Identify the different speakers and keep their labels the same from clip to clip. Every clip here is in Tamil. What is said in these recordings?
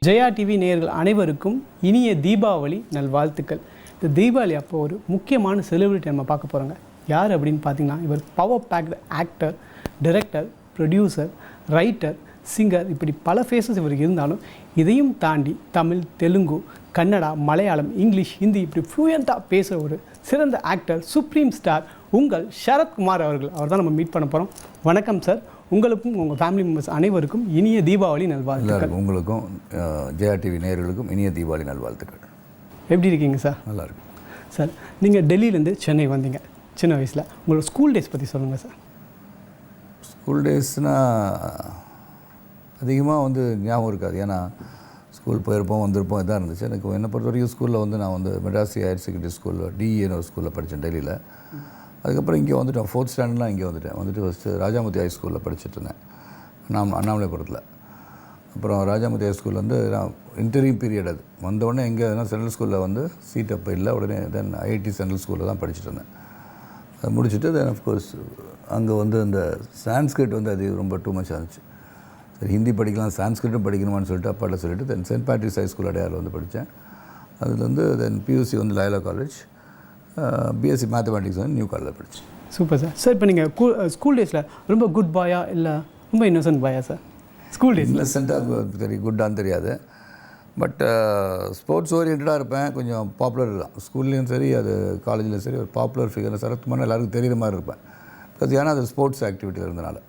Speaker 1: ஜெயா டிவி நேயர்கள் அனைவருக்கும் இனிய தீபாவளி நல்வாழ்த்துக்கள். இந்த தீபாவளி அப்போ ஒரு முக்கியமான செலிபிரிட்டி நம்ம பார்க்க போகிறோங்க. யார் அப்படின்னு பார்த்தீங்கன்னா, இவர் power packed actor, director, producer, writer, singer, இப்படி பல ஃபேஸஸ் இவருக்கு இருந்தாலும் இதையும் தாண்டி தமிழ், தெலுங்கு, கன்னடா, மலையாளம், இங்கிலீஷ், ஹிந்தி இப்படி ஃப்ளூயண்ட்டாக பேசுகிற ஒரு சிறந்த ஆக்டர், சுப்ரீம் ஸ்டார் உங்கள் சரத்குமார் அவர்கள். அவர் தான் நம்ம மீட் பண்ண போகிறோம். வணக்கம் சார். உங்களுக்கும் உங்கள் ஃபேமிலி மெம்பர்ஸ் அனைவருக்கும் இனிய தீபாவளி நல்வாழ்த்துக்கள்.
Speaker 2: உங்களுக்கும் ஜெயா டிவி நேயர்களுக்கும் இனிய தீபாவளி நல்வாழ்த்துக்கள்.
Speaker 1: எப்படி இருக்கீங்க சார்?
Speaker 2: நல்லா இருக்கு
Speaker 1: சார். நீங்கள் டெல்லியிலேருந்து சென்னை வந்தீங்க சின்ன வயசில். உங்களோட ஸ்கூல் டேஸ் பற்றி சொல்லுங்கள் சார்.
Speaker 2: ஸ்கூல் டேஸ்னால் அதிகமாக ஞாபகம் இருக்காது. ஏன்னா ஸ்கூல் போயிருப்போம் வந்திருப்போம் இதாக இருந்துச்சு. எனக்கு என்னை பொறுத்த வரைக்கும் ஸ்கூலில் நான் மெட்ராஸ் ஹையர் செகண்டரி ஸ்கூலில் டிஏன்னு ஒரு ஸ்கூலில் படித்தேன் டெல்லியில். அதுக்கப்புறம் இங்கே வந்துட்டேன். 4th ஸ்டாண்டர்ட்லாம் இங்கே வந்துட்டு ஃபஸ்ட்டு ராஜாமூர்த்தி ஹை ஸ்கூலில் படிச்சுட்டு இருந்தேன், அண்ணாமலைபுரத்தில். அப்புறம் ராஜாமூர்த்தி ஹை ஸ்கூலில் நான் இன்டர்வியூ பீரியட் அது வந்தோடனே எங்கே சென்ட்ரல் ஸ்கூலில் சீட் அப்போ இல்லை. உடனே தென் ஐஐடி சென்ட்ரல் ஸ்கூலில் தான் படிச்சுட்டு இருந்தேன். அதை முடிச்சுட்டு தென் அஃப்கோர்ஸ் அங்கே அந்த சான்ஸ்கிரிட் அது ரொம்ப டூ மச் ஆச்சு. சரி, ஹிந்தி படிக்கலாம், சான்ஸ்கிரிட்டும் படிக்கணுமான்னு சொல்லிட்டு அப்பாட்ட சொல்லிட்டு then Saint Patrick's High School அடையாளம் படித்தேன். அதில் then PUC Loyola College, BSc mathematics New காலேஜில் படித்தேன்.
Speaker 1: Super sir. சார், இப்போ நீங்கள் ஸ்கூல் டேஸில் ரொம்ப குட் பாயா இல்லை ரொம்ப இன்னோசன்ட் பாயா சார்? ஸ்கூல் டேஸ்
Speaker 2: இன்னசென்ட்டாக தெரியும், குட்டான்னு தெரியாது. பட் ஸ்போர்ட்ஸ் ஓரியன்டாக இருப்பேன், கொஞ்சம் பாப்புலர் தான். ஸ்கூல்லேயும் சரி அது காலேஜ்லேயும் சரி ஒரு பாப்புலர் ஃபிகர் சரத்குமார் எல்லாருக்கும் தெரிகிற மாதிரி இருப்பேன். பிகாஸ் ஏன்னா அது ஸ்போர்ட்ஸ் ஆக்டிவிட்டியில் இருந்தனால.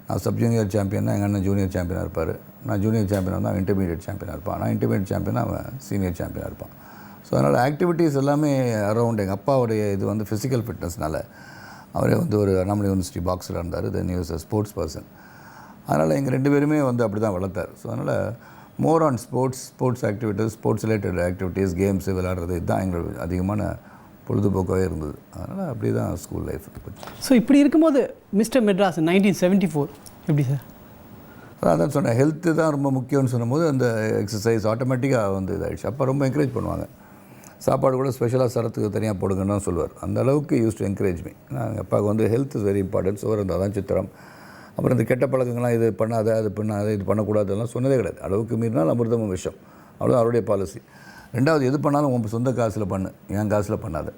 Speaker 2: நான் சப் ஜூனியர் சாம்பியன்னா எங்கள் அண்ணன் ஜூனியர் சாம்பியனாக இருப்பார். நான் ஜூனியர் சாம்பியனாக அவன் இன்டர்மீடியட் சாம்பியனாக இருப்பான். நான் இன்டர்மீடியட் சாம்பியனாக அவன் சீனியர் சாம்பியனாக இருப்பான். ஸோ அதனால் ஆக்டிவிட்டீஸ் எல்லாமே அரௌண்ட். எங்கள் அப்பாவுடைய இது ஃபிசிக்கல் ஃபிட்னஸ்னால அவரே ஒரு அண்ணாமலை யூனிவர்சிட்டி பாக்ஸராக இருந்தார். Then he was a sports person. அதனால் எங்கள் ரெண்டு பேருமே அப்படி தான் வளர்த்தார். ஸோ அதனால் more on sports activities, sports related activities, games விளையாடுறது இதுதான் எங்களுக்கு அதிகமான பொழுதுபோக்காகவே இருந்தது. அதனால் அப்படி தான் ஸ்கூல் லைஃப் போச்சு.
Speaker 1: ஸோ இப்படி இருக்கும்போது மிஸ்டர் மெட்ராஸ் 1974 எப்படி சார்?
Speaker 2: அதான் சொன்னேன், ஹெல்த்து தான் ரொம்ப முக்கியம்னு சொன்னும்போது அந்த எக்ஸசைஸ் ஆட்டோமேட்டிக்காக இதாகிடுச்சு. அப்போ ரொம்ப என்கரேஜ் பண்ணுவாங்க. சாப்பாடு கூட ஸ்பெஷலாக சரத்துக்கு தனியாக போடுங்கன்னு தான் சொல்லுவார். அந்த அளவுக்கு யூஸ் டு என்கரேஜ் மீ. எங்கள் அப்பாவுக்கு health is very important. So அதான் சித்திரம். அப்புறம் இந்த கெட்ட பழக்கங்கள்லாம் இது பண்ணாத, அது பண்ணாத, இது பண்ணக்கூடாதுலாம் சொன்னதே கிடையாது. அளவுக்கு மீறினால் அமிர்தமும் விஷம், அவ்வளோ அவருடைய பாலிசி. ரெண்டாவது, எது பண்ணாலும் உங்கள் சொந்த காசில் பண்ணு, என் காசில் பண்ணாத.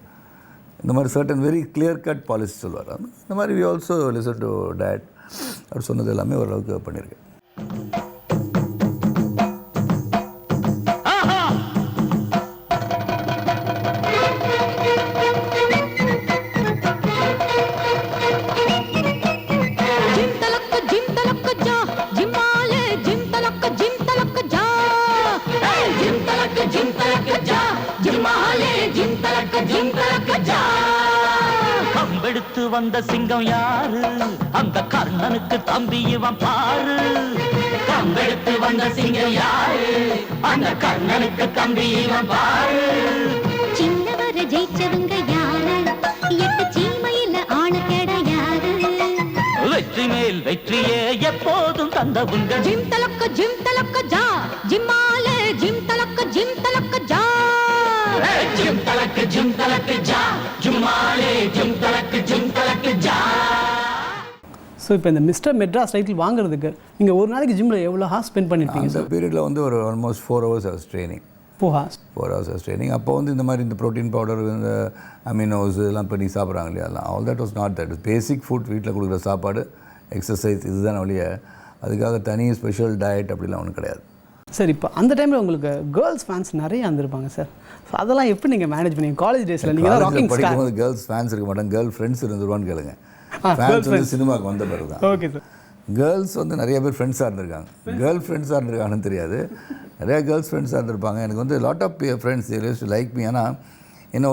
Speaker 2: இந்த மாதிரி certain very clear cut policy சொல்லுவார். இந்த மாதிரி we also listen to that. அவர் சொன்னது எல்லாமே ஓரளவுக்கு பண்ணியிருக்கேன்.
Speaker 3: கம்பெடுத்து வந்த சிங்கம் யாரு? அந்த கர்ணனுக்கு தம்பி இவன் பாரு. கம்பெடுத்து வந்த சிங்கம் யாரு? அந்த கர்ணனுக்கு தம்பி இவன் பாரு.
Speaker 4: சின்னவர ஜெயிச்சவங்க யாரு? எட்டு சீமையில ஆளு கிடையாது.
Speaker 3: வெற்றி மேல் வெற்றியே எப்போதும் தந்தவுங்க.
Speaker 4: ஜிம் தலக்க ஜா, ஜிம்மாலே ஜிம் தலக்க ஜா.
Speaker 3: ஜிம் தலக்கு ஜா, ஜும்மாலே ஜிம் தலக்கு ஜா.
Speaker 1: ஸோ இப்போ இந்த மிஸ்டர் மெட்ராஸ் டைட்டில் வாங்குறதுக்கு நீங்கள் ஒரு நாளைக்கு ஜிம்மில் எவ்வளோ ஹார்ஸ் ஸ்பெண்ட் பண்ணியிருப்பீங்க
Speaker 2: அந்த பீரியடில் ஒரு almost 4 hours as training. 4 hours as training. அப்போ இந்த மாதிரி இந்த ப்ரோட்டீன் பவுடர், இந்த அமினோஸ் இதெல்லாம் பண்ணி சாப்பிட்றாங்க இல்லையா, அதெல்லாம் all that was not that. Basic food, வீட்டில் கொடுக்குற சாப்பாடு, எக்ஸசைஸ், இதுதான் வழியே. அதுக்காக தனி ஸ்பெஷல் டயட் அப்படிலாம் ஒன்றும் கிடையாது.
Speaker 1: சார், இப்போ அந்த டைமில் உங்களுக்கு கேர்ள்ஸ் ஃபேன்ஸ் நிறைய வந்திருப்பாங்க சார். ஸோ அதெல்லாம் எப்படி நீங்கள் மேனேஜ் பண்ணீங்க காலேஜ் டேஸில்? நீங்கள் ராக்கிங்
Speaker 2: படிக்கும்போது கேர்ள்ஸ் ஃபேன்ஸ் இருக்க மாட்டாங்க, கேர்ள் ஃப்ரெண்ட்ஸ் இருந்துருவான்னு கேளுங்க. ஃபேன்ஸ் சினிமாவுக்கு வந்த பிறகு தான்.
Speaker 1: Okay sir.
Speaker 2: கேர்ள்ஸ் நிறைய பேர் ஃப்ரெண்ட்ஸாக இருந்திருக்காங்க. கேர்ள் ஃப்ரெண்ட்ஸாக இருந்திருக்காங்கன்னு தெரியாது, நிறையா கேர்ள்ஸ் ஃப்ரெண்ட்ஸாக இருந்திருப்பாங்க. எனக்கு lot of friends use to like me. ஆனால் என்ன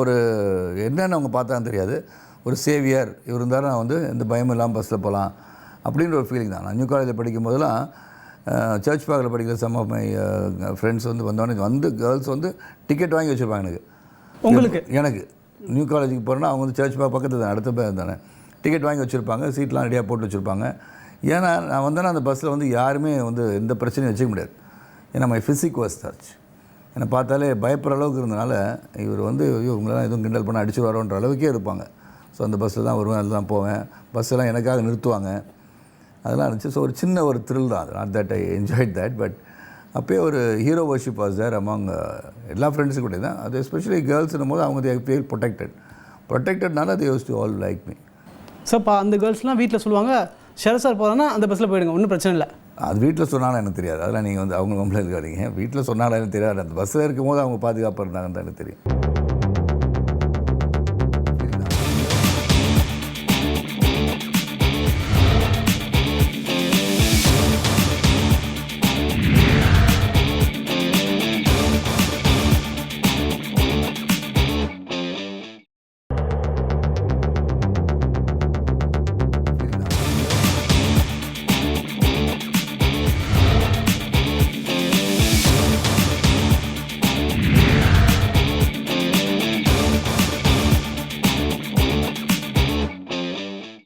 Speaker 2: என்னென்னு அவங்க பார்த்தான்னு தெரியாது. ஒரு சேவியர் இவர் இருந்தால் நான் எந்த பயமும் இல்லாமல் பஸ்ஸில் போகலாம் அப்படின்ற ஒரு ஃபீலிங் தான். நான் நியூ காலேஜில் படிக்கும் போதெல்லாம் சர்ச் பார்க்கில் படிக்கிற சம் ஆஃப் மை ஃப்ரெண்ட்ஸ் வந்தோடனே கேர்ள்ஸ் டிக்கெட் வாங்கி வச்சுருப்பாங்க எனக்கு. எனக்கு நியூ காலேஜுக்கு போகிறேன்னா அவங்க சர்ச் பார்க் பக்கத்தில் தான், அடுத்த பேர் தானே. டிக்கெட் வாங்கி வச்சுருப்பாங்க, சீட்லாம் ரெடியாக போட்டு வச்சுருப்பாங்க. ஏன்னா நான் அந்த பஸ்ஸில் யாருமே எந்த பிரச்சனையும் வச்சுக்க முடியாது. ஏன்னா மை ஃபிசிக் வாஸ் சச். என்னை பார்த்தாலே பயப்படுற அளவுக்கு இருந்தனால இவர் ஐயோ இவங்களெல்லாம் எதுவும் கிண்டல் பண்ண அடிச்சுடுவாரோன்ற அளவுக்கே இருப்பாங்க. ஸோ அந்த பஸ்ஸில் தான் வருவேன், அதில் தான் போவேன். பஸ்ஸெல்லாம் எனக்காக நிறுத்துவாங்க, அதெல்லாம் இருந்துச்சு. ஸோ ஒரு சின்ன ஒரு த்ரில் தான் அது. Not that I enjoyed that, but அப்போயே ஒரு hero worship was there among எல்லா ஃப்ரெண்ட்ஸும் கூட தான். அது எஸ்பெஷலி கேர்ள்ஸ்னும் போது அவங்க தே ஃபீல் ப்ரொடெக்டட்னால they use to all like me.
Speaker 1: So இப்போ அந்த கேர்ள்ஸ்லாம் வீட்டில் சொல்லுவாங்க ஷரத் சார் போகிறோன்னா அந்த பஸ்ஸில் போயிடுங்க, ஒன்றும் பிரச்சனை இல்லை.
Speaker 2: அது வீட்டில் சொன்னாலும் எனக்கு தெரியாது. அதெல்லாம் நீங்கள் வந்து அவங்க நம்மள இருக்காதீங்க. வீட்டில் சொன்னாலும் எனக்கு தெரியாது. அந்த பஸ்ஸில் இருக்கும்போது அவங்க பாதுகாப்பாக இருந்தாங்கன்னு தான் எனக்கு தெரியும்.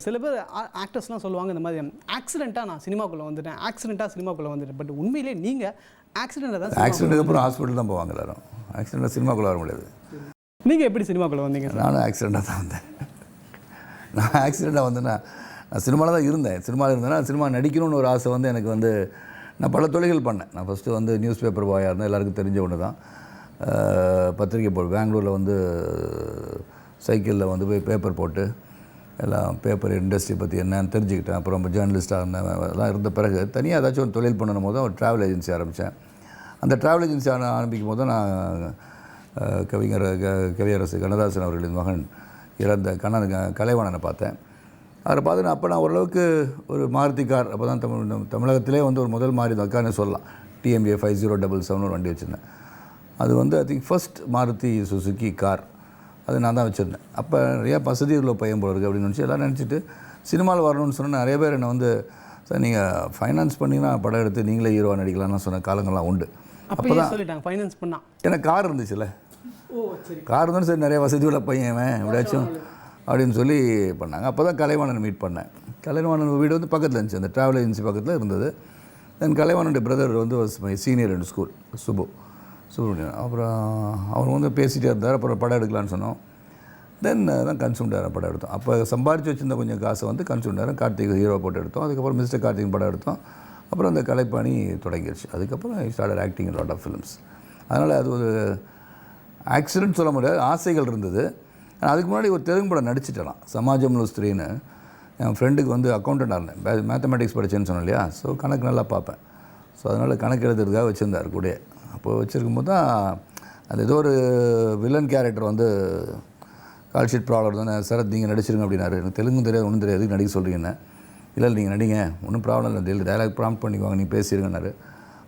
Speaker 1: சில பேர் ஆக்டர்ஸ்லாம் சொல்லுவாங்க இந்த மாதிரி ஆக்சிடெண்ட்டாக நான் சினிமாக்குள்ளே வந்துட்டேன். பட் உண்மையிலே நீங்கள் ஆக்சிடெண்ட்டாக தான்.
Speaker 2: ஆக்சிடென்ட்டுக்கு அப்புறம் ஹாஸ்பிட்டல் தான் போவாங்க எல்லாரும். ஆக்சிடெண்ட்டாக சினிமாக்குள்ளே வர முடியாது.
Speaker 1: நீங்கள் எப்படி சினிமாக்குள்ளே வந்தீங்க?
Speaker 2: நானும் ஆக்சிடெண்ட்டாக தான் வந்தேன். நான் ஆக்சிடெண்ட்டாக வந்தேன்னா நான் சினிமாவில் தான் இருந்தேன். சினிமாவில் இருந்தேன்னா சினிமா நடிக்கணும்னு ஒரு ஆசை வந்து எனக்கு வந்து நான் பல தொழில்கள் பண்ணேன். நான் ஃபஸ்ட்டு வந்து நியூஸ் பேப்பர் பாயாக இருந்தேன். எல்லாருக்கும் தெரிஞ்ச ஒன்று தான். பத்திரிக்கை பெங்களூரில் வந்து சைக்கிளில் வந்து போய் பேப்பர் போட்டு எல்லாம் பேப்பர் இண்டஸ்ட்ரி பற்றி என்னன்னு தெரிஞ்சுக்கிட்டேன். அப்புறம் ஜேர்னலிஸ்ட்டாக இருந்தேன். அதெல்லாம் இருந்த பிறகு தனியாக ஏதாச்சும் ஒரு தொழில் பண்ணணும் போது ஒரு ட்ராவல் ஏஜென்சி ஆரம்பித்தேன். அந்த ட்ராவல் ஏஜென்சி ஆரம்பிக்கும் போது நான் கவியரசு கண்ணதாசன் அவர்களின் மகன் இறந்த கலைவாணனை பார்த்தேன். அவரை பார்த்து அப்போ நான் ஓரளவுக்கு ஒரு மாருதி கார், அப்போ தான் தமிழகத்திலே வந்து ஒரு முதல் மாருதி கார்னே சொல்லலாம். TMA 5077 ஒரு வண்டி வச்சுருந்தேன். அது வந்து I think first Maruti Suzuki car. அது நான் தான் வச்சுருந்தேன். அப்போ நிறையா வசதி உள்ள பையன் போல இருக்குது அப்படின்னு நினச்சி எல்லாம் நினச்சிட்டு சினிமாவில் வரணும்னு சொன்னால் நிறைய பேர் என்னை வந்து சார் நீங்கள் ஃபைனான்ஸ் பண்ணிங்கன்னா படம் எடுத்து நீங்களே ஹீரோவாக நடிக்கலாம்னு சொன்ன காலங்கள்லாம் உண்டு. அப்போ தான்
Speaker 1: சொல்லிட்டாங்க ஃபைனான்ஸ் பண்ணால்.
Speaker 2: எனக்கு கார் இருந்துச்சுல்ல, கார் இருந்தாலும் சரி நிறைய வசதி உள்ள பையன் எப்படியாச்சும் அப்படின்னு சொல்லி பண்ணாங்க. அப்போ தான் கலைவாணன் மீட் பண்ணேன். கலைவாணன் வீடு வந்து பக்கத்தில் இருந்துச்சு, அந்த ட்ராவல் ஏஜென்சி பக்கத்தில் இருந்தது. தென் கலைவாணனுடைய பிரதர் வந்து my senior in school, Subramanian. அப்புறம் அவர் வந்து பேசிகிட்டே இருந்தார். அப்புறம் படம் எடுக்கலான்னு சொன்னோம். தென் தான் கன்சூம்டாரம் படம் எடுத்தோம். அப்போ சம்பாரித்து வச்சுருந்த கொஞ்சம் காசை வந்து கன்சூம்டாரம் கார்த்திக் ஹீரோ போட்டு எடுத்தோம். அதுக்கப்புறம் மிஸ்டர் கார்த்திக் படம் எடுத்தோம். அப்புறம் அந்த கலைப்பாணி தொடங்கிடுச்சு. அதுக்கப்புறம் I started acting in lot of films. அதனால் அது ஒரு ஆக்சிடென்ட் சொல்ல முடியாது, ஆசைகள் இருந்தது. அதுக்கு முன்னாடி ஒரு தெலுங்கு படம் நடிச்சிட்டலாம், சமாஜம்லு ஸ்திரீன்னு. என் ஃப்ரெண்டுக்கு வந்து அக்கௌண்டண்ட்டாக இருந்தேன், மேத்தமெட்டிக்ஸ் படித்தேன்னு சொன்னேன் இல்லையா. ஸோ கணக்கு நல்லா பார்ப்பேன். ஸோ அதனால் கணக்கு எழுதுறதுக்காக வச்சுருந்தார் கூட. அப்போது வச்சுருக்கும்போது தான் அது ஏதோ ஒரு வில்லன் கேரக்டர் வந்து கால் ஷீட் ப்ராப்ளம் தானே சரத் நீங்கள் நடிச்சிருங்க அப்படின்னாரு. எனக்கு தெலுங்கும் தெரியாது, ஒன்றும் தெரியாது, நடிக்க சொல்கிறீங்கன்னு. இல்லை நீங்கள் நடிங்க, ஒன்றும் ப்ராப்ளம் இல்லை, டைலாக் ப்ராம்ப்ட் பண்ணிக்குவாங்க, நீங்கள் பேசிடுங்கன்னாரு.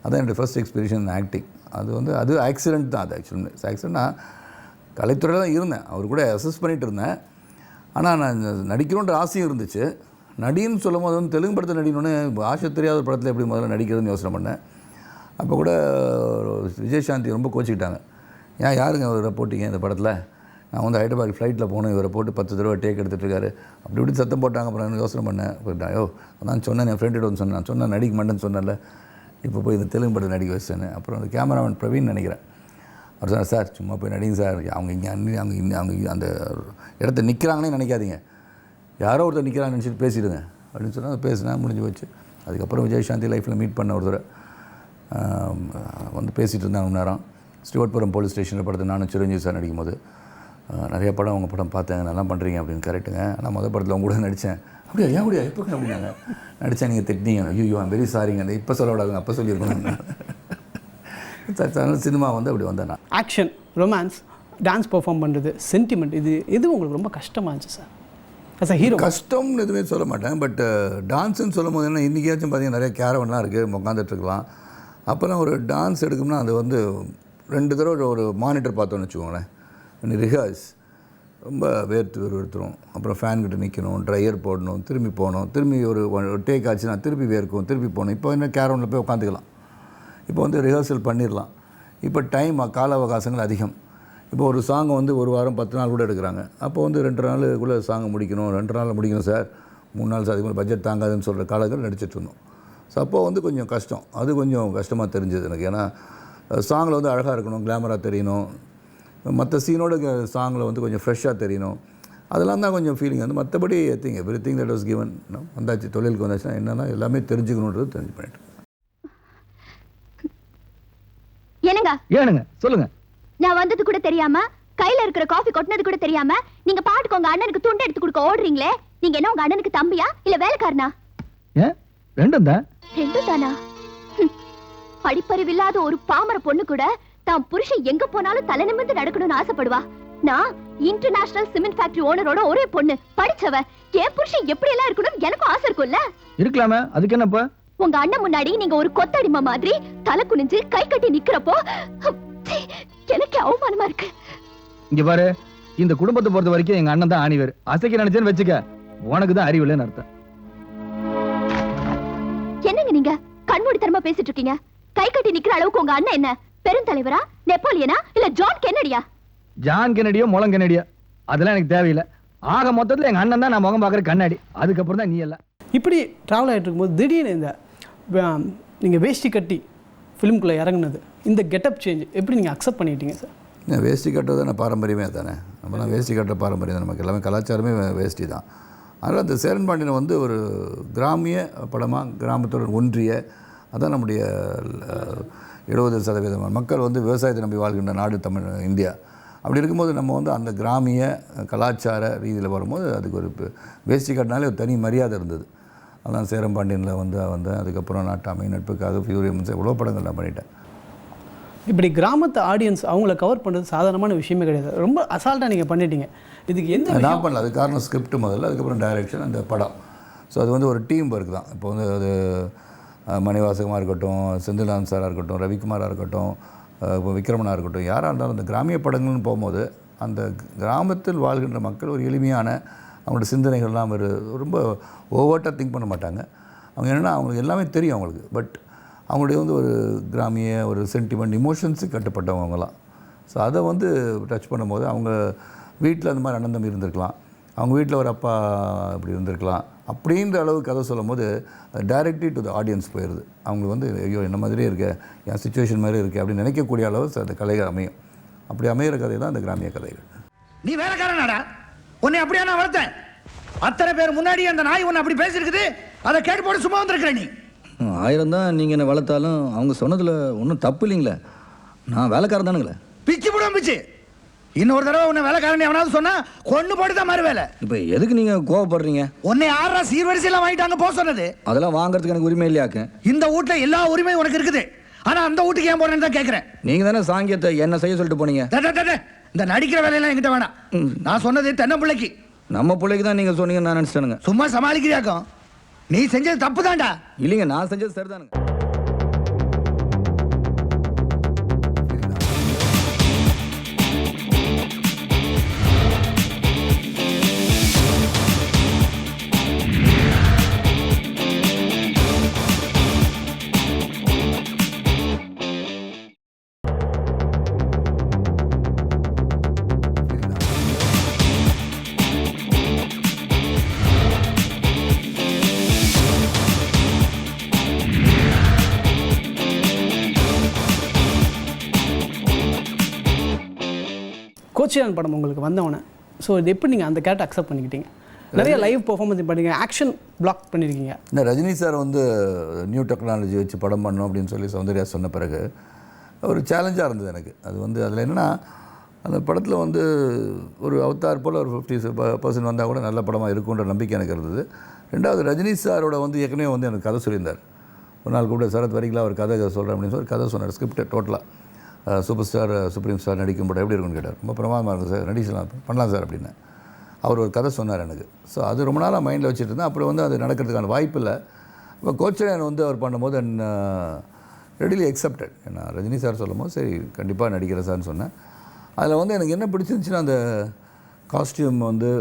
Speaker 2: அதான் என்னோடய ஃபர்ஸ்ட் எக்ஸ்பீரியன்ஸ் ஆக்டிங். அது வந்து அது ஆக்சிடென்ட் தான். அது ஆக்சுவலி ஆக்சிடென்ட்னா கலைத்துறையில் தான் இருந்தேன், அவர் கூட அசஸ் பண்ணிகிட்டு இருந்தேன். ஆனால் நான் நடிக்கணுன்ற ஆசையும் இருந்துச்சு. நடின்னு சொல்லும் போது வந்து தெலுங்கு படத்தில் நடிக்கணுன்னு ஆசை தெரியாத ஒரு படத்தில் எப்படி முதல்ல நடிக்கிறதுன்னு யோசனை பண்ணேன். அப்போ கூட விஜயசாந்தி ரொம்ப கோச்சிக்கிட்டாங்க. யாருங்க இவரை போட்டிங்க இந்த படத்தில்? நான் வந்து ஹைதராபாத் ஃப்ளைட்டில் போனேன், இவரை போட்டு 10 தடவை டேக் எடுத்துகிட்ருக்காரு அப்படி இப்படி சத்தம் போட்டாங்க. அப்புறம் யோசனை பண்ணேன். ஐயோ நான் சொன்னேன், என் ஃப்ரெண்டு வந்து சொன்னேன் நடிக்க மாட்டேன்னு சொன்னேன்ல, இப்போ போய் இந்த தெலுங்கு படத்தை நடிக்க வச்சேன்னு. அப்புறம் அந்த கேமராமேன் பிரவீன் நினைக்கிறேன், அவர் சொன்னார், சார் சும்மா போய் நடிங்க சார், அவங்க இங்கே அவங்க அந்த இடத்த நிற்கிறாங்கன்னே நினைக்காதீங்க, யாரோ ஒருத்தர் நிற்கிறாங்கன்னு நினச்சிட்டு பேசிடுங்க அப்படின்னு சொன்னால் பேசினேன், முடிஞ்சு போச்சு. அதுக்கப்புறம் விஜயசாந்தி லைஃப்பில் மீட் பண்ண ஒருத்தர் வந்து பேசிகிட்டு இருந்தாங்க நேரம். ஸ்ரீவட்புரம் போலீஸ் ஸ்டேஷனில் படத்தை நானும் சிரஞ்சீவி சார் நடிக்கும் போது நிறைய படம் உங்கள் படம் பார்த்தேன், நல்லா பண்ணுறீங்க அப்படின்னு. கரெக்டுங்க, நான் முதல் படத்தில் அவங்க கூட நடித்தேன். அப்படியா ஏன் முடியாது எப்போ அப்படின்னாங்க. நடித்தேன், நீங்கள் திட்டினீங்க, ஐயோ ஐம் வெரி சாரிங்க, அந்த இப்போ சொல்ல விடாதுங்க, அப்போ சொல்லியிருக்கணும். சினிமா வந்து அப்படி வந்தேன் நான்.
Speaker 1: ஆக்ஷன், ரொமான்ஸ், டான்ஸ் பெர்ஃபார்ம் பண்ணுறது, சென்டிமெண்ட், இது எது உங்களுக்கு ரொம்ப கஷ்டமாக இருந்துச்சு சார் அஸ் அ ஹீரோ?
Speaker 2: கஷ்டம்னு எதுவுமே சொல்ல மாட்டேன். பட் டான்ஸுன்னு சொல்லும் போது என்ன, இன்றைக்காச்சும் பார்த்தீங்கன்னா நிறைய கேரவன்லாம் இருக்குது, உட்காந்துட்ருக்கலாம். அப்போல்லாம் ஒரு டான்ஸ் எடுக்கணும்னா அது வந்து 2 தடவை ஒரு மானிட்டர் பார்த்தோன்னு வச்சுக்கோங்களேன். ரிஹர்ஸ் ரொம்ப வேர்த்துரும். அப்புறம் ஃபேன் கிட்ட நிற்கணும், ட்ரையர் போடணும், திரும்பி போகணும், திரும்பி ஒரு டேக் ஆச்சுன்னா திருப்பி வேர்க்கும், திருப்பி போகணும். இப்போ என்ன கேரவனில் போய் உட்காந்துக்கலாம், இப்போ வந்து ரிஹர்சல் பண்ணிடலாம். இப்போ டைம் கால அவகாசங்கள் அதிகம். இப்போ ஒரு சாங்கை வந்து 1 வாரம் 10 நாள் கூட எடுக்கிறாங்க. அப்போ வந்து 2 நாளுக்குள்ளே சாங்கை முடிக்கணும், 2 நாளில் முடிக்கணும் சார், 3 நாள் சார், அதுக்கு மேலே பட்ஜெட் தாங்காதுன்னு சொல்கிற காலங்கள் நடிச்சிட்டு இருந்தோம். ஸோ அப்போ வந்து கொஞ்சம் கஷ்டம், அது கொஞ்சம் கஷ்டமாக தெரிஞ்சது எனக்கு. ஏன்னா சாங்கில் வந்து அழகாக இருக்கணும், கிளாமராக தெரியணும், மற்ற சீனோட சாங்கில் வந்து கொஞ்சம் ஃப்ரெஷ்ஷாக தெரியணும், அதெல்லாம் தான் கொஞ்சம் ஃபீலிங் வந்து. மற்றபடி I think every thing that was given. வந்தாச்சு தொழிலுக்கு வந்தாச்சுன்னா என்னென்னா எல்லாமே தெரிஞ்சுக்கணுன்றது தெரிஞ்சு பண்ணிட்டு.
Speaker 4: என்னங்க
Speaker 5: ஏனுங்க சொல்லுங்க.
Speaker 4: நான் வந்தது கூட தெரியாம கையில இருக்கிற காஃபி கொட்டினது கூட தெரியாம நீங்க பாட்டுக்கு உங்க அண்ணனுக்கு துண்டு எடுத்து கொடுக்க ஓடுறீங்களே. நீங்க என்ன உங்க அண்ணனுக்கு தம்பியா இல்ல வேலைக்காரனா?
Speaker 5: ஏன் ரெண்டும் தான்.
Speaker 4: ரெண்டும் தானா? படிப்பறிவில்லாத ஒரு பாமர பொண்ணு கூட தான் புருஷன் எங்க போனாலும் தலை நிமிர்ந்து நடக்கணும்னு ஆசைப்படுவா. நான் இன்டர்நேஷனல் சிமெண்ட் ஃபேக்டரி ஓனரோட ஒரே பொண்ணு, படிச்சவ. என் புருஷன் எப்படி எல்லாம் இருக்கணும்னு எனக்கும் ஆசை இருக்கும்ல.
Speaker 5: இருக்கலாமே, அதுக்கு என்னப்பா?
Speaker 4: உங்க அண்ணன் முன்னாடி நீங்க ஒரு கொத்தடிமை மாதிரி தலை குனிஞ்சு கை கட்டி நிக்கிறப்போ எனக்கு அவமானமா இருக்கு.
Speaker 5: இங்க பாரு, இந்த குடும்பத்தை பொறுத்த வரைக்கும் எங்க அண்ணன் தான் ஆணிவர். அசைக்க நினைச்சேன்னு வச்சுக்க, உனக்கு தான் அறிவு இல்லைன்னு அர்த்தம்.
Speaker 4: என்னங்க நீங்க கண்மூடித்தனமா பேசிட்டு இருக்கீங்க? கை கட்டி நிக்கிற அளவுக்கு உங்க அண்ணன் என்ன பெருந்தலைவரா, நெப்போலியனா இல்ல ஜான் கென்னடியா?
Speaker 5: ஜான் கென்னடியோ முளம் கென்னடியோ அதெல்லாம் எனக்கு தேவையில்லை. ஆக மொத்தத்துல எங்க அண்ணன் தான் நான் முகம் பார்க்குற கண்ணாடி. அதுக்கப்புறம் தான் நீ எல்லாம்.
Speaker 1: இப்படி ட்ராவல் ஆகிட்டு இருக்கும்போது திடீர்னு இந்த நீங்கள் வேஷ்டி கட்டி ஃபிலிம்குள்ளே இறங்குனது, இந்த கெட்டப் சேஞ்ச் எப்படி நீங்கள் அக்செப்ட் பண்ணிட்டீங்க சார்?
Speaker 2: வேஷ்டி கட்டுறது தானே பாரம்பரியமே தானே. நம்மளாம் வேஷ்டி கட்டுற பாரம்பரியம் தான், நமக்கு எல்லாமே கலாச்சாரமே வேஷ்டி தான். அதனால் அந்த சேரன் பாண்டியன் வந்து ஒரு கிராமிய படமாக கிராமத்தோட ஒன்றிய, அதான் நம்முடைய 70% மக்கள் வந்து விவசாயத்தை நம்பி வாழ்கின்ற நாடு தமிழ் இந்தியா. அப்படி இருக்கும்போது நம்ம வந்து அந்த கிராமிய கலாச்சார ரீதியில் வரும்போது அதுக்கு ஒரு வேஷ்டி கட்டினாலே ஒரு தனி மரியாதை இருந்தது. அதான் சேரம்பாண்டியனில் வந்தேன். அதுக்கப்புறம் நாட்டாமை, நட்புக்காக, ஃபியூரியம்ஸ், எவ்வளோ படங்கள் நான் பண்ணிட்டேன்.
Speaker 1: இப்படி கிராமத்து ஆடியன்ஸ் அவங்கள கவர் பண்ணுறது சாதாரணமான விஷயமே கிடையாது. ரொம்ப அசால்ட்டாக நீங்கள் பண்ணிட்டீங்க. இதுக்கு எந்த
Speaker 2: நான் பண்ணல, அது காரணம் ஸ்கிரிப்ட் முதல்ல, அதுக்கப்புறம் டைரக்ஷன், அந்த படம். ஸோ அது வந்து ஒரு டீம் ஒர்க் தான். இப்போ வந்து அது மணிவாசகமாக இருக்கட்டும், செந்தில்நாதன் சாராக இருக்கட்டும், ரவிக்குமாராக இருக்கட்டும், இப்போ விக்ரமனாக இருக்கட்டும், யாராக இருந்தாலும் அந்த கிராமிய படங்கள்னு போகும்போது அந்த கிராமத்தில் வாழ்கின்ற மக்கள் ஒரு எளிமையான, அவங்களோட சிந்தனைகள்லாம் ரொம்ப ஓவர்ட்டாக திங்க் பண்ண மாட்டாங்க. அவங்க என்னென்னா அவங்களுக்கு எல்லாமே தெரியும் அவங்களுக்கு. பட் அவங்களுடைய வந்து ஒரு கிராமிய ஒரு சென்டிமெண்ட், இமோஷன்ஸுக்கு கட்டுப்பட்டவங்கலாம். ஸோ அதை வந்து டச் பண்ணும்போது அவங்க வீட்டில் அந்த மாதிரி அண்ணன் தம்பி இருந்திருக்கலாம், அவங்க வீட்டில் ஒரு அப்பா இப்படி இருந்திருக்கலாம், அப்படின்ற அளவுக்கு கதை சொல்லும் போது டைரக்ட்லி டு த ஆடியன்ஸ் போயிடுது. அவங்களுக்கு வந்து ஐயோ என்ன மாதிரியே இருக்கே, என் சுச்சுவேஷன் மாதிரி இருக்குது அப்படின்னு நினைக்கக்கூடிய அளவு அந்த கதைகள் அமையும். அப்படி அமையிற கதை தான் அந்த கிராமிய கதைகள்.
Speaker 6: நீ வேலைக்காரனாடா? உன்னை அப்படியா நான் வளர்த்தேன்? அத்தனை பேர் முன்னாடி அந்த நாய் உன்னை அப்படி பேசியிருக்குது, அதை கேட்டு போட்டு சும்மா வந்திருக்கிற நீ.
Speaker 7: 1000 தான் நீங்கள் என்னை வளர்த்தாலும் அவங்க சொன்னதில் ஒன்றும் தப்பு இல்லைங்களே. நான் வேலைக்காரன் தானுங்களே.
Speaker 6: பிச்சு போடுவோம் பிச்சு. இன்னொரு தடவை உன்னை வேலைக்காரன் எவனாவது சொன்னா கொண்டு போட்டு தான் மாறு வேலை.
Speaker 7: இப்போ எதுக்கு நீங்கள் கோவப்படுறீங்க?
Speaker 6: உன்னை 6 சீர்வரிசையெல்லாம் வாங்கிட்டாங்க போக சொன்னது.
Speaker 7: அதெல்லாம் வாங்குறதுக்கு எனக்கு உரிமை இல்லையாக்க?
Speaker 6: இந்த வீட்டில் எல்லா உரிமையும் உனக்கு இருக்குது. ஆனா அந்த வீட்டுக்கு ஏன் போறேன்னு தான் கேட்கிறேன்.
Speaker 7: நீங்கள் தானே சாங்கியத்தை என்ன செய்ய சொல்லிட்டு போனீங்க.
Speaker 6: இந்த நடிக்கிற வேலையெல்லாம் என்கிட்ட வேணாம். நான் சொன்னது தென்னை பிள்ளைக்கு.
Speaker 7: நம்ம பிள்ளைக்கு தான் நீங்கள் சொன்னீங்கன்னு நான் நினச்சிட்டேனுங்க.
Speaker 6: சும்மா சமாளிக்கிறியாக்கும். நீ செஞ்சது தப்பு தான்டா.
Speaker 7: இல்லைங்க, நான் செஞ்சது சரிதானுங்க.
Speaker 1: கோச்சியான் படம் உங்களுக்கு வந்தவொடனே ஸோ இது எப்படி நீங்கள் அந்த கேரக்டர் அக்செப்ட் பண்ணிக்கிட்டீங்க? நிறைய லைவ் பெர்ஃபார்மன்ஸ் பண்ணிங்க, ஆக்ஷன் பிளாக் பண்ணியிருக்கீங்க.
Speaker 2: இந்த ரஜினி சார் வந்து நியூ டெக்னாலஜி வச்சு படம் பண்ணணும் அப்படின்னு சொல்லி சௌந்தர்யா சொன்ன பிறகு ஒரு சேலஞ்சாக இருந்தது எனக்கு. அது வந்து அதில் என்னென்னா அந்த படத்தில் வந்து ஒரு அவதார் போல் ஒரு 50% வந்தால் கூட நல்ல படமாக இருக்குன்ற நம்பிக்கை எனக்கு இருந்தது. ரெண்டாவது ரஜினி சாரோட வந்து ஏற்கனவே வந்து எனக்கு கதை சொல்லியிருந்தார். ஒரு நாள் கூட சரத் வரைக்கும் ஒரு கதை சொல்கிறேன் அப்படின்னு சொல்லி கதை சொன்னார். ஸ்கிரிப்ட் டோட்டலாக சூப்பர் ஸ்டார் சுப்ரீம் ஸ்டார் நடிக்கும் படம் எப்படி இருக்குன்னு கேட்டார். ரொம்ப பிரமாதமாக இருக்கும் சார், நடிச்சலாம் பண்ணலாம் சார் அப்படின்னு அவர் ஒரு கதை சொன்னார் எனக்கு. ஸோ அது ரொம்ப நாளாக மைண்டில் வச்சுட்டு இருந்தேன். அப்புறம் வந்து அது நடக்கிறதுக்கான வாய்ப்பு இல்லை. இப்போ கோச்சன் வந்து அவர் பண்ணும்போது ரெடிலி அக்செப்டட். நான் ரஜினி சார் சொல்லும் போது சரி கண்டிப்பாக நடிக்கிறேன் சார்னு சொன்னேன். அதில் வந்து எனக்கு என்ன பிடிச்சிருந்துச்சுன்னா அந்த காஸ்டியூம் வந்து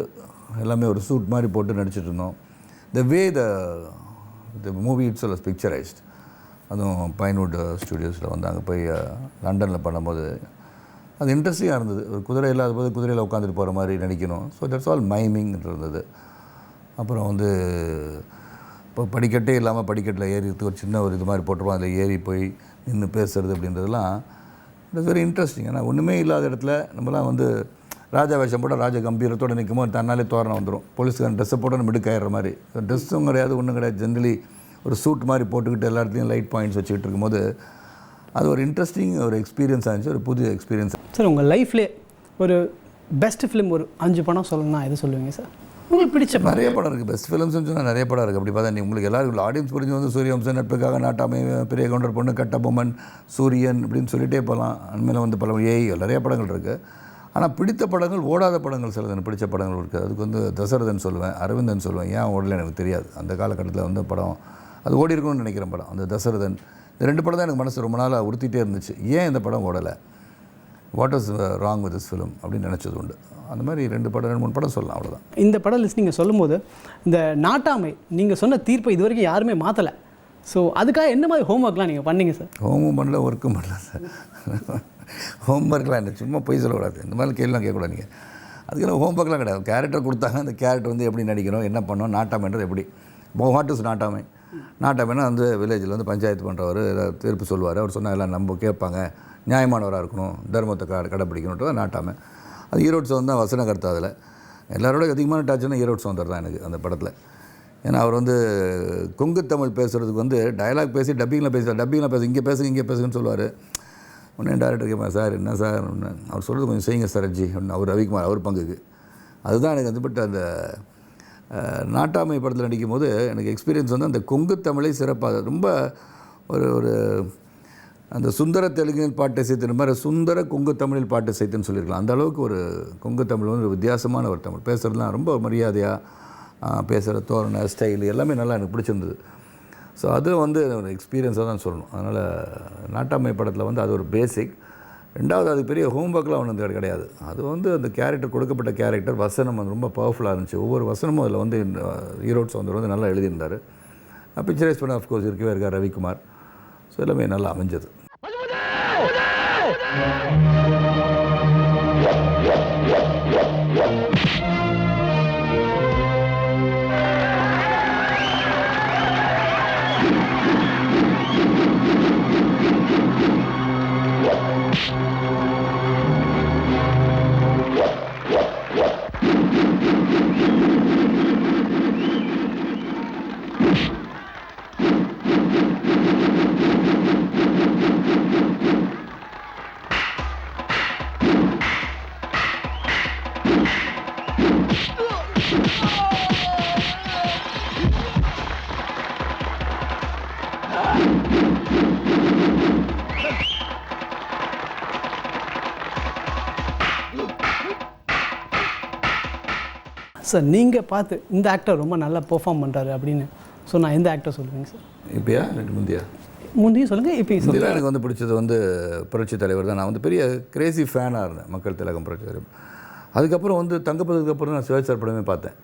Speaker 2: எல்லாமே ஒரு சூட் மாதிரி போட்டு நடிச்சிட்டு இருந்தோம். The way the movie it's was picturised. அதுவும் பைன்வுட் ஸ்டுடியோஸில் வந்து அங்கே போய் லண்டனில் பண்ணும்போது அது இன்ட்ரெஸ்டிங்காக இருந்தது. ஒரு குதிரை இல்லாத போது குதிரையில் உட்காந்துட்டு போகிற மாதிரி நடிக்கணும். ஸோ தட்ஸ் ஆல் மைமிங் இருந்தது. அப்புறம் வந்து இப்போ படிக்கட்டே இல்லாமல் படிக்கட்டில் ஏறிறதுக்கு ஒரு சின்ன ஒரு இது மாதிரி போட்டுருவோம். அதில் ஏறி போய் நின்று பேசுறது அப்படின்றதுலாம் இட்ஸ் வெரி இன்ட்ரெஸ்டிங். ஏன்னா ஒன்றுமே இல்லாத இடத்துல நம்மலாம் வந்து ராஜா வேஷம் போட்டால் ராஜா கம்பீரத்தோடு நிற்கும்போது தன்னாலே தோரணம் வந்துடும். போலீஸ்காரன் ட்ரெஸ்ஸை போட்டு நம்ம மிடுக்காயிடுற மாதிரி. ட்ரெஸ்ஸும் கிடையாது ஒன்றும் கிடையாது, ஜென்ரலி ஒரு சூட் மாதிரி போட்டுக்கிட்டு எல்லா இடத்துலையும் லைட் பாயிண்ட்ஸ் வச்சுக்கிட்டு இருக்கும்போது அது ஒரு இன்ட்ரெஸ்டிங் ஒரு எக்ஸ்பீரியன்ஸாக இருந்துச்சு, ஒரு புது எக்ஸ்பீரியன்ஸ்.
Speaker 1: சார் உங்கள் லைஃப்லேயே ஒரு பெஸ்ட் ஃபிலிம் ஒரு 5 படம் சொல்லணும்னா எது சொல்லுவீங்க சார்? உங்களுக்கு பிடிச்ச
Speaker 2: நிறைய படம் இருக்குது. பெஸ்ட் ஃபிலிம்ஸ்னு சொன்னால் நிறைய படம் இருக்குது. அப்படி பார்த்தா நீ உங்களுக்கு எல்லாரும் ஆடியன்ஸ் புரிஞ்சு வந்து சூரியவம்சம், நட்புக்காக, நாட்டாமை, பெரிய கவுண்டர் பொண்ணு, கட்டபொம்மன், சூரியன் இப்படின்னு சொல்லிகிட்டே போகலாம். அண்மையில் வந்து பல நிறைய படங்கள் இருக்குது. ஆனால் பிடித்த படங்கள், ஓடாத படங்கள் சிலது எனக்கு பிடிச்ச படங்கள் இருக்குது. அதுக்கு வந்து தசரதன் சொல்லுவேன், அரவிந்தன் சொல்லுவேன். ஏன் ஓடல எனக்கு தெரியாது. அந்த காலகட்டத்தில் வந்து படம் அது ஓடி இருக்கணும்னு நினைக்கிறேன். படம் அந்த தசரதன், இந்த 2 படம் தான் எனக்கு மனசு ரொம்ப நாளாக உறுத்திட்டே இருந்துச்சு. ஏன் இந்த படம் ஓடலை, what is wrong with this film அப்படின்னு நினச்சது உண்டு. அந்த மாதிரி 2 படம் 2-3 படம் சொல்லலாம், அவ்வளோதான்.
Speaker 1: இந்த படம் லிஸ்ட் நீங்கள் சொல்லும்போது இந்த நாட்டாமை நீங்கள் சொன்ன தீர்ப்பை இது வரைக்கும் யாருமே மாற்றலை. ஸோ அதுக்காக என்ன மாதிரி ஹோம்ஒர்க்லாம் நீங்கள் பண்ணீங்க சார்?
Speaker 2: ஹோமும் பண்ணல, ஒர்க்கும் பண்ணல சார். ஹோம்ஒர்க்லாம் என்ன, சும்மா போய் சொல்லக்கூடாது. இந்த மாதிரி கேள்விலாம் கேட்கக்கூடாது நீங்கள். அதுக்கெல்லாம் ஹோம்ஒர்க்லாம் கிடையாது. கேரக்டர் கொடுத்தாங்க, அந்த கேரக்டர் வந்து எப்படி நடிக்கணும், என்ன பண்ணணும், நாட்டாமைன்றது எப்படி. வாட் இஸ் நாட்டாமை? நாட்டாமைன்னா அந்த வில்லேஜில் வந்து பஞ்சாயத்து பண்ணுறவர் ஏதாவது தீர்ப்பு சொல்லுவார். அவர் சொன்னால் எல்லாம் நம்ம கேட்பாங்க, நியாயமானவராக இருக்கணும், தர்மத்தை கடைப்பிடிக்கணுன்றது நாட்டாமை. அது ஈரோடு சவுண்ட் தான் வசன கருத்து. அதில் எல்லாரோட அதிகமான டாச்சுன்னா ஈரோடு சவுந்தர் தான் எனக்கு அந்த படத்தில். ஏன்னா அவர் வந்து கொங்கு தமிழ் பேசுகிறதுக்கு வந்து டயலாக் பேசி டப்பிங்கில் பேசி இங்கே பேசுங்கன்னு சொல்லுவார். உடனே டேரக்டர் கேட்பேன், சார் என்ன சார் அவர் சொல்கிறது கொஞ்சம் செய்யுங்க சார் ஜி அப்படின்னு. அவர் ரவிக்குமார் அவர் பங்குக்கு அதுதான் எனக்கு வந்து. பட் அந்த நாட்டாமை படத்தில் நடிக்கும் போது எனக்கு எக்ஸ்பீரியன்ஸ் வந்து அந்த கொங்கு தமிழை சிறப்பாக ரொம்ப ஒரு அந்த சுந்தர தெலுங்கில் பாட்டை சேர்த்துன மாதிரி சுந்தர கொங்கு தமிழில் பாட்டை சேர்த்துன்னு சொல்லியிருக்கலாம். அந்த அளவுக்கு ஒரு கொங்கு தமிழ் வந்து ஒரு வித்தியாசமான ஒரு தமிழ். பேசுகிறதுலாம் ரொம்ப மரியாதையாக பேசுகிற தோரணை ஸ்டைல் எல்லாமே நல்லா எனக்கு பிடிச்சிருந்தது. ஸோ அது வந்து ஒரு எக்ஸ்பீரியன்ஸாக தான் சொல்லணும். அதனால் நாட்டாமை படத்தில் வந்து அது ஒரு பேசிக். 2வது அது பெரிய ஹோம்ஒர்க்லாம் ஒன்றும் கிடையாது. அது வந்து அந்த கேரக்டர், கொடுக்கப்பட்ட கேரக்டர் வசனம் வந்து ரொம்ப பவர்ஃபுல்லாக இருந்துச்சு. ஒவ்வொரு வசனமும் அதில் வந்து ஈரோடு சவுந்தர் வந்து நல்லா எழுதியிருந்தார். பிக்சரைஸ் பண்ண ஆஃப்கோர்ஸ் இருக்கவே இருக்கார் ரவிக்குமார். ஸோ எல்லாமே நல்லா அமைஞ்சது.
Speaker 1: சார் நீங்கள் பார்த்து இந்த ஆக்டர் ரொம்ப நல்லா பெர்ஃபார்ம் பண்ணுறாரு அப்படின்னு சொன்னால் எந்த ஆக்டர் சொல்லுவீங்க சார்?
Speaker 2: இப்போயா ரெண்டு முந்தியா?
Speaker 1: முந்தையும் சொல்லுங்கள், இப்போயும் சொல்லுங்கள்.
Speaker 2: இதில் எனக்கு வந்து பிடிச்சது வந்து புரட்சி தலைவர் தான். நான் வந்து பெரிய கிரேசி ஃபேனாக இருந்தேன் மக்கள் திலகம் புரட்சி தலைவர். அதுக்கப்புறம் வந்து தங்கப்பதற்கு அப்புறம் நான் சிவாஜி சார் படமே பார்த்தேன்.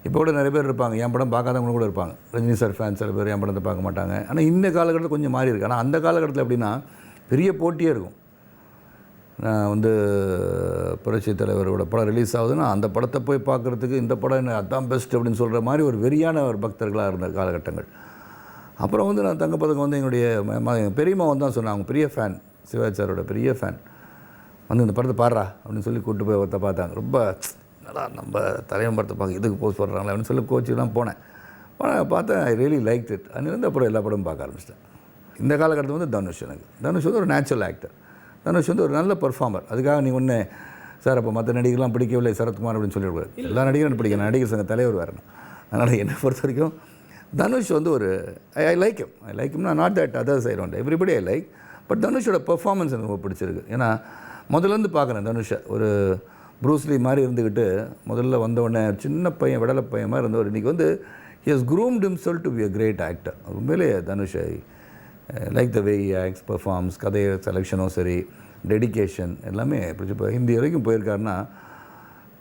Speaker 2: இப்போ கூட நிறைய பேர் இருப்பாங்க, என் படம் பார்க்காதவங்க கூட இருப்பாங்க. ரஜினி சார் ஃபேன்ஸ் சில பேர் என் படத்தை பார்க்க மாட்டாங்க. ஆனால் இந்த காலகட்டத்தில் கொஞ்சம் மாறி இருக்கு. ஆனால் அந்த காலகட்டத்தில் எப்படின்னா பெரிய போட்டியே இருக்கும். நான் வந்து புரட்சி தலைவரோட படம் ரிலீஸ் ஆகுதுன்னா அந்த படத்தை போய் பார்க்குறதுக்கு இந்த படம் என்ன அதான் பெஸ்ட் அப்படின்னு சொல்கிற மாதிரி ஒரு வெறியான ஒரு பக்தர்களாக இருந்த காலகட்டங்கள். அப்புறம் வந்து நான் தங்கப்பதக்கம் வந்து என்னுடைய பெரியம்மா வந்து தான் சொன்னேன், அவங்க பெரிய ஃபேன், சிவாஜி சாரோட பெரிய ஃபேன். வந்து இந்த படத்தை பாடுறா அப்படின்னு சொல்லி கூப்பிட்டு போய் ஒருத்த பார்த்தாங்க. ரொம்ப நல்லா நம்ம தலைவன் படத்தை பார்க்க இதுக்கு போஸ்ட் பண்ணுறாங்களே அப்படின்னு சொல்லி கோச்சிலாம் போனேன். பார்த்தேன், ஐ ரியலி லைக் இட். அதுலேருந்து அப்புறம் எல்லா படமும் பார்க்க ஆரம்பிச்சிட்டேன். இந்த காலகட்டத்தில் வந்து தனுஷ் வந்து ஒரு நேச்சுரல் ஆக்டர். தனுஷ் வந்து ஒரு நல்ல பர்ஃபார்மர். அதுக்காக நீ ஒன்று சார் அப்போ மற்ற நடிகர்லாம் பிடிக்கவில்லை சரத்குமார் அப்படின்னு சொல்லிவிடுவார். எல்லா நடிகரும் பிடிக்கும், நடிகர் சங்க தலைவர் வரணும். அதனால் என்னை பொறுத்த வரைக்கும் தனுஷ் வந்து ஒரு I like him not that other side one everybody I like. But தனுஷோட பெர்ஃபார்மன்ஸ் எனக்கு ரொம்ப பிடிச்சிருக்கு. ஏன்னா முதல்லேருந்து பார்க்குறேன் தனுஷை ஒரு ப்ரூஸ்லி மாதிரி இருந்துக்கிட்டு முதல்ல வந்தவுடனே சின்ன பையன் விடலை பையன் மாதிரி இருந்தவர் இன்றைக்கி வந்து he has groomed himself to be a great actor. உண்மையிலே Dhanush like the way he acts, performs, கதை செலெக்ஷனும் சரி, டெடிக்கேஷன் எல்லாமே பிடிச்சி. இப்போ ஹிந்தி வரைக்கும் போயிருக்காருன்னா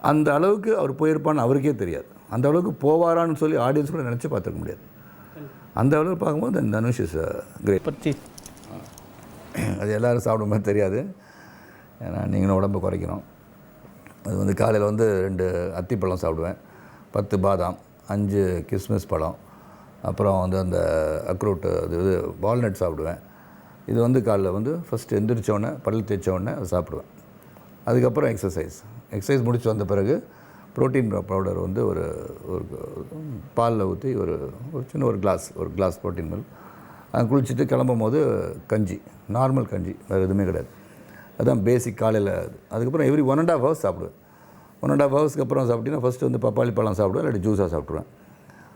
Speaker 2: அந்த அளவுக்கு அவர் போயிருப்பான்னு அவருக்கே தெரியாது. அந்த அளவுக்கு போவாரான்னு சொல்லி ஆடியன்ஸ் கூட நினச்சி பார்த்துருக்க முடியாது. அந்த அளவுக்கு பார்க்கும்போது அந்த தனுஷ் இஸ் கிரேட். அது எல்லோரும் சாப்பிடும் மாதிரி தெரியாது, ஏன்னா நீங்களும் உடம்பு குறைக்கணும். அது வந்து காலையில் வந்து 2 அத்திப்பழம் சாப்பிடுவேன், 10 பாதாம், 5 கிஸ்மிஸ் பழம், அப்புறம் வந்து அந்த அக்ரூட் இது வால்நட் சாப்பிடுவேன். இது வந்து காலைல வந்து ஃபஸ்ட்டு எந்திரிச்சோடனே பல் தேய்ச்சோடனே அதை சாப்பிடுவேன். அதுக்கப்புறம் எக்ஸசைஸ் முடிச்சு வந்த பிறகு ப்ரோட்டீன் பவுடர் வந்து ஒரு பாலில் ஊற்றி ஒரு சின்ன ஒரு கிளாஸ் ப்ரோட்டீன் மில்க், குளிச்சுட்டு கிளம்பும் போது கஞ்சி, நார்மல் கஞ்சி, வேறு எதுவுமே கிடையாது. அதுதான் பேசிக் காலையில். அதுக்கப்புறம் எவ்ரி 1.5 ஹவர்ஸ் சாப்பிடுவேன். 1.5 ஹவர்ஸ்க்கு அப்புறம் சாப்பிட்டீங்கன்னா ஃபஸ்ட்டு வந்து பப்பாளி பழம் சாப்பிடுவேன், இல்லாட்டி ஜூஸாக சாப்பிட்ருவேன்.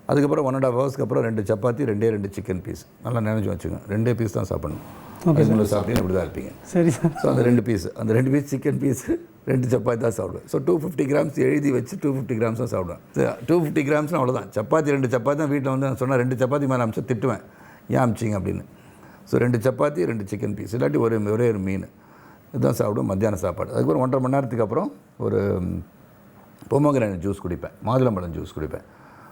Speaker 2: அதுக்கப்புறம் 1.5 ஹவர்ஸ்க்கு அப்புறம் 2 சப்பாத்தி, 2 சிக்கன் பீஸ். நல்லா நினைச்சு வச்சுங்க, 2 பீஸ் தான் சாப்பிடணும். அதுக்குள்ளே சாப்பிட்டீங்கன்னா இப்படி தான் இருப்பீங்க.
Speaker 1: சரி சார்.
Speaker 2: ஸோ அந்த 2 பீஸ் சிக்கன் பீஸ், 2 சப்பாத்தி தான் சாப்பிடுவேன். ஸோ 250 கிராம்ஸ் எழுதி வச்சு 250 கிராம்ஸ் தான் சாப்பிடுவேன். 250 கிராம்ஸ்னு அவ்வளோதான். சப்பாத்தி 2 சப்பாத்தி தான் வீட்டில் வந்து நான் சொன்னால் 2 சப்பாத்தி மேலே அமிச்சா திட்டுவேன், ஏன் அமிச்சிங்க அப்படின்னு. ஸோ 2 சப்பாத்தி, 2 சிக்கன் பீஸ், இல்லாட்டி ஒரே ஒரு மீன், இதுதான் சாப்பிடுவேன் மத்தியானம் சாப்பாடு. அதுக்கப்புறம் 1.5 மணி நேரத்துக்கு அப்புறம் ஒரு பொமோகிரானேட் ஜூஸ் குடிப்பேன், மாதுளம்பழம் ஜூஸ் குடிப்பேன்.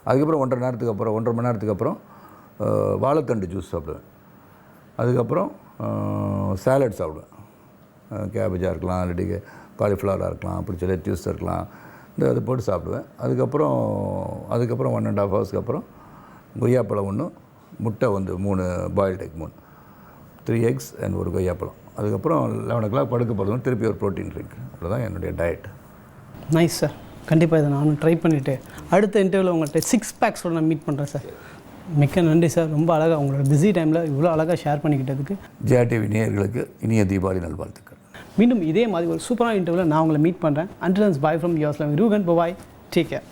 Speaker 2: அதுக்கப்புறம் 1.5 மணி நேரத்துக்கு அப்புறம் வாழைத்தண்டு ஜூஸ் சாப்பிடுவேன். அதுக்கப்புறம் சாலட் சாப்பிடுவேன். கேபேஜாக இருக்கலாம், இல்லாட்டி காலிஃப்ளவராக இருக்கலாம், பிடிச்ச லெட்யூஸாக இருக்கலாம், அது போட்டு சாப்பிடுவேன். அதுக்கப்புறம் 1.5 ஹவர்ஸ்க்கு அப்புறம் கொய்யாப்பழம் 1, முட்டை வந்து 3 பாயில்டு எக் 3 எக்ஸ் அண்ட் ஒரு கொய்யாப்பழம். அதுக்கப்புறம் 11 o'clock படுக்க போகிறதும் திருப்பி ஒரு ப்ரோட்டீன் ட்ரிங்க். அவ்வளோதான் என்னுடைய டயட்.
Speaker 1: Nice sir. கண்டிப்பாக இதை நானும் ட்ரை பண்ணிவிட்டு அடுத்த இன்டர்வியூவில் உங்கள்கிட்ட 6 பேக்ஸோட நான் மீட் பண்ணுறேன் சார். மிக்க நன்றி சார். ரொம்ப அழகாக உங்களோட பிஸி டைமில் இவ்வளோ அழகாக ஷேர் பண்ணிக்கிட்டதுக்கு.
Speaker 2: ஜெயா டிவி நேயர்களுக்கு இனிய தீபாவளி நல்வாழ்த்துக்கள்.
Speaker 1: மீண்டும் இதே மாதிரி ஒரு சூப்பரான இன்டர்வியூவில் நான் உங்களை மீட் பண்ணுறேன். Until then by from yours love Rukan. Bye, take care.